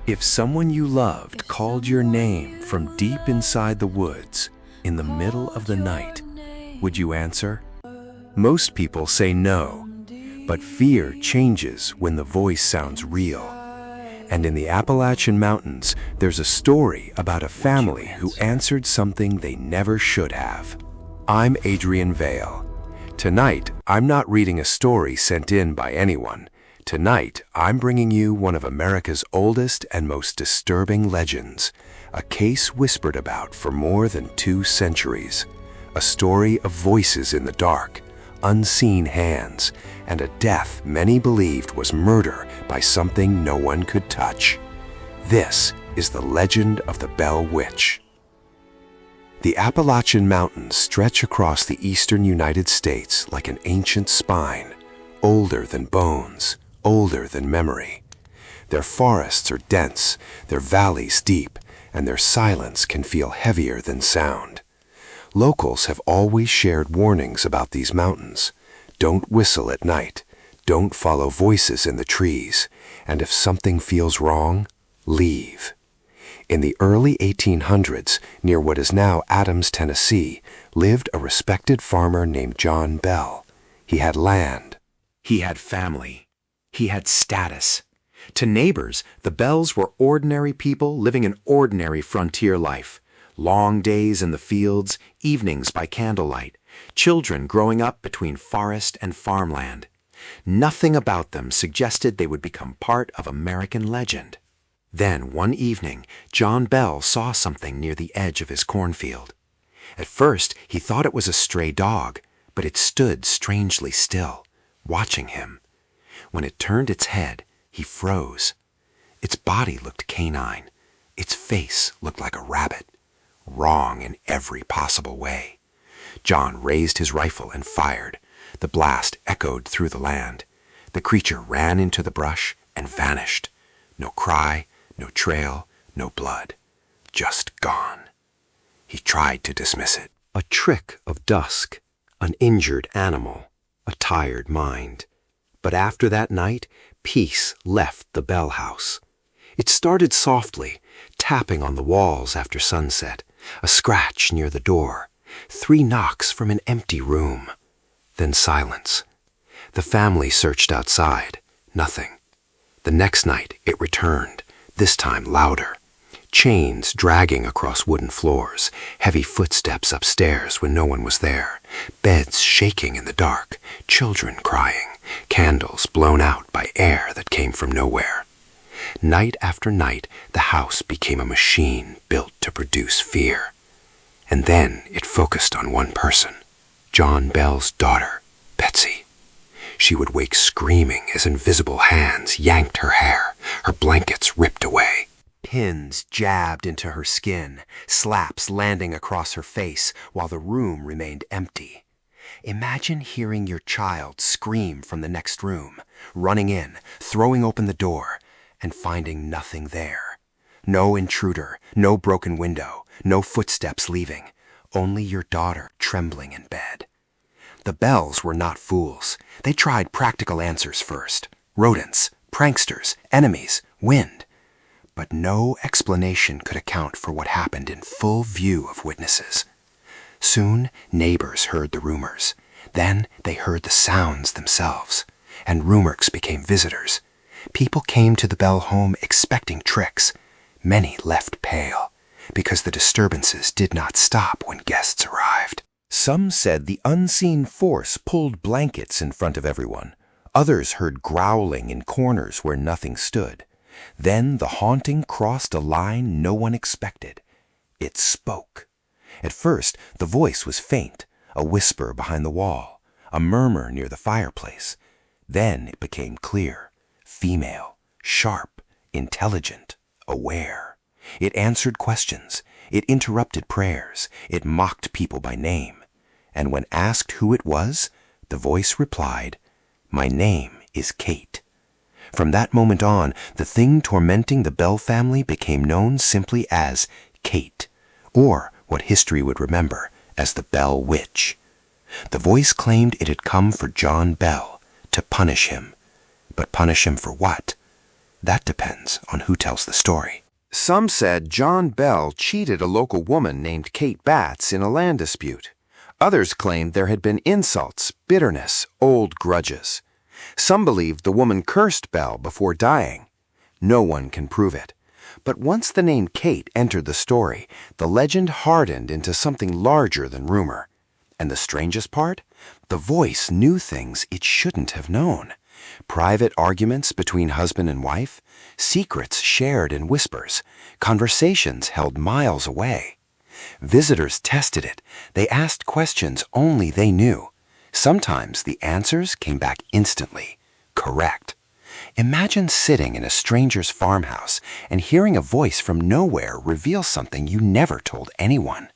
If someone you loved called your name from deep inside the woods in the middle of the night, would you answer? Most people say no, but fear changes when the voice sounds real. And in the Appalachian Mountains, there's a story about a family who answered something they never should have. I'm Adrian Vale. Tonight, I'm not reading a story sent in by anyone. Tonight, I'm bringing you one of America's oldest and most disturbing legends, a case whispered about for more than 2 centuries, a story of voices in the dark, unseen hands, and a death many believed was murder by something no one could touch. This is the legend of the Bell Witch. The Appalachian Mountains stretch across the eastern United States like an ancient spine, older than bones, older than memory. Their forests are dense, their valleys deep, and their silence can feel heavier than sound. Locals have always shared warnings about these mountains. Don't whistle at night, don't follow voices in the trees, and if something feels wrong, leave. In the early 1800s, near what is now Adams, Tennessee, lived a respected farmer named John Bell. He had land. He had family. He had status. To neighbors, the Bells were ordinary people living an ordinary frontier life. Long days in the fields, evenings by candlelight, children growing up between forest and farmland. Nothing about them suggested they would become part of American legend. Then, one evening, John Bell saw something near the edge of his cornfield. At first, he thought it was a stray dog, but it stood strangely still, watching him. When it turned its head, he froze. Its body looked canine. Its face looked like a rabbit. Wrong in every possible way. John raised his rifle and fired. The blast echoed through the land. The creature ran into the brush and vanished. No cry, no trail, no blood. Just gone. He tried to dismiss it. A trick of dusk, an injured animal, a tired mind. But after that night, peace left the Bell house. It started softly, tapping on the walls after sunset, a scratch near the door, 3 knocks from an empty room. Then silence. The family searched outside. Nothing. The next night it returned, this time louder. Chains dragging across wooden floors, heavy footsteps upstairs when no one was there, beds shaking in the dark, children crying, candles blown out by air that came from nowhere. Night after night, the house became a machine built to produce fear. And then it focused on one person, John Bell's daughter, Betsy. She would wake screaming as invisible hands yanked her hair, her blankets ripped away. Pins jabbed into her skin, slaps landing across her face while the room remained empty. Imagine hearing your child scream from the next room, running in, throwing open the door, and finding nothing there. No intruder, no broken window, no footsteps leaving, only your daughter trembling in bed. The Bells were not fools. They tried practical answers first. Rodents, pranksters, enemies, wind. But no explanation could account for what happened in full view of witnesses. Soon, neighbors heard the rumors. Then they heard the sounds themselves, and rumors became visitors. People came to the Bell home expecting tricks. Many left pale, because the disturbances did not stop when guests arrived. Some said the unseen force pulled blankets in front of everyone. Others heard growling in corners where nothing stood. Then the haunting crossed a line no one expected. It spoke. At first, the voice was faint, a whisper behind the wall, a murmur near the fireplace. Then it became clear, female, sharp, intelligent, aware. It answered questions. It interrupted prayers. It mocked people by name. And when asked who it was, the voice replied, "My name is Kate." From that moment on, the thing tormenting the Bell family became known simply as Kate, or what history would remember as the Bell Witch. The voice claimed it had come for John Bell, to punish him. But punish him for what? That depends on who tells the story. Some said John Bell cheated a local woman named Kate Batts in a land dispute. Others claimed there had been insults, bitterness, old grudges. Some believed the woman cursed Bell before dying. No one can prove it. But once the name Kate entered the story, the legend hardened into something larger than rumor. And the strangest part? The voice knew things it shouldn't have known. Private arguments between husband and wife, secrets shared in whispers, conversations held miles away. Visitors tested it. They asked questions only they knew. Sometimes the answers came back instantly, correct. Imagine sitting in a stranger's farmhouse and hearing a voice from nowhere reveal something you never told anyone.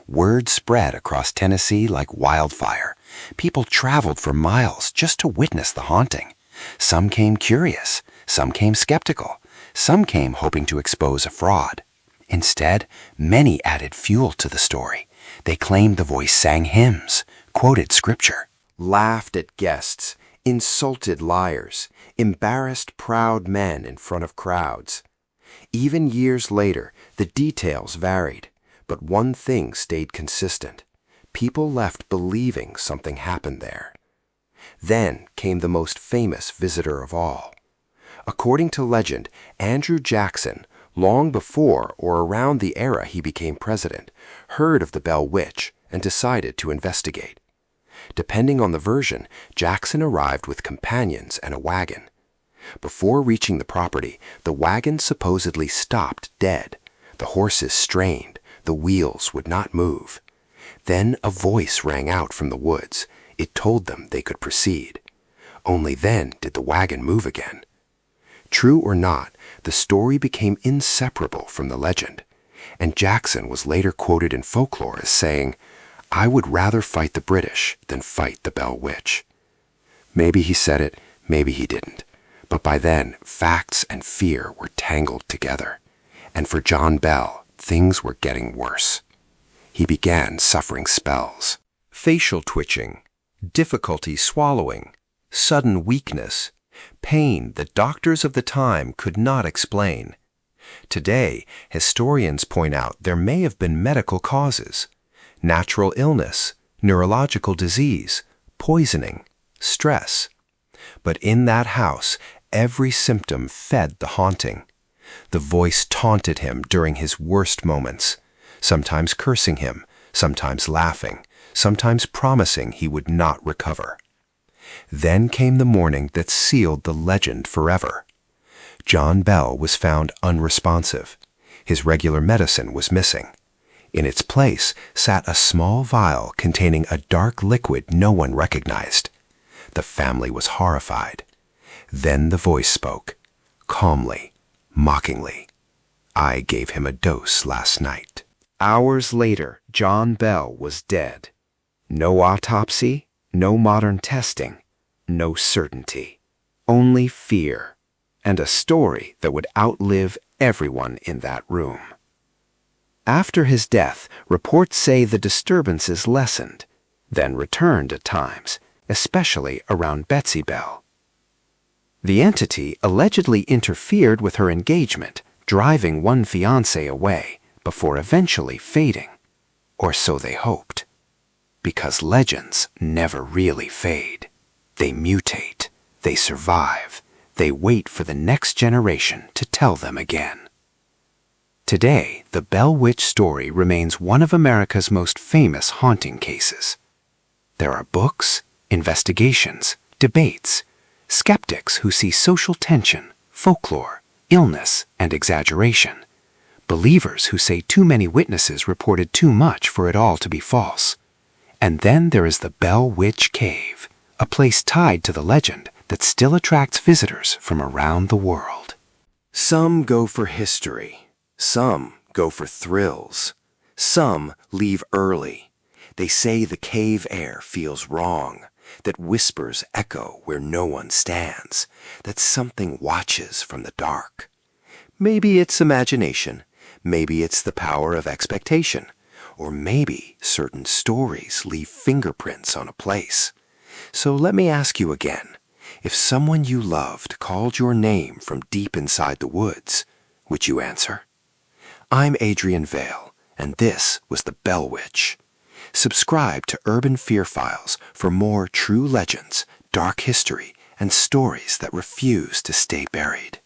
Word spread across Tennessee like wildfire. People traveled for miles just to witness the haunting. Some came curious, some came skeptical, some came hoping to expose a fraud. Instead, many added fuel to the story. They claimed the voice sang hymns, quoted scripture, laughed at guests, insulted liars, embarrassed proud men in front of crowds. Even years later, the details varied, but one thing stayed consistent. People left believing something happened there. Then came the most famous visitor of all. According to legend, Andrew Jackson, long before or around the era he became president, heard of the Bell Witch and decided to investigate. Depending on the version, Jackson arrived with companions and a wagon. Before reaching the property, the wagon supposedly stopped dead. The horses strained. The wheels would not move. Then a voice rang out from the woods. It told them they could proceed. Only then did the wagon move again. True or not, the story became inseparable from the legend, and Jackson was later quoted in folklore as saying, "I would rather fight the British than fight the Bell Witch." Maybe he said it, maybe he didn't, but by then facts and fear were tangled together, and for John Bell, things were getting worse. He began suffering spells, facial twitching, difficulty swallowing, sudden weakness, pain that doctors of the time could not explain. Today, historians point out there may have been medical causes: natural illness, neurological disease, poisoning, stress. But in that house, every symptom fed the haunting. The voice taunted him during his worst moments, sometimes cursing him, sometimes laughing, sometimes promising he would not recover. Then came the morning that sealed the legend forever. John Bell was found unresponsive. His regular medicine was missing. In its place sat a small vial containing a dark liquid no one recognized. The family was horrified. Then the voice spoke, calmly, mockingly. "I gave him a dose last night." Hours later, John Bell was dead. No autopsy, no modern testing, no certainty. Only fear, and a story that would outlive everyone in that room. After his death, reports say the disturbances lessened, then returned at times, especially around Betsy Bell. The entity allegedly interfered with her engagement, driving one fiancé away before eventually fading. Or so they hoped. Because legends never really fade. They mutate, they survive, they wait for the next generation to tell them again. Today, the Bell Witch story remains one of America's most famous haunting cases. There are books, investigations, debates, skeptics who see social tension, folklore, illness, and exaggeration, believers who say too many witnesses reported too much for it all to be false. And then there is the Bell Witch Cave, a place tied to the legend that still attracts visitors from around the world. Some go for history. Some go for thrills. Some leave early. They say the cave air feels wrong, that whispers echo where no one stands, that something watches from the dark. Maybe it's imagination. Maybe it's the power of expectation. Or maybe certain stories leave fingerprints on a place. So let me ask you again, If someone you loved called your name from deep inside the woods, would you answer? I'm Adrian Vale, and this was The Bell Witch. Subscribe to Urban Fear Files for more true legends, dark history, and stories that refuse to stay buried.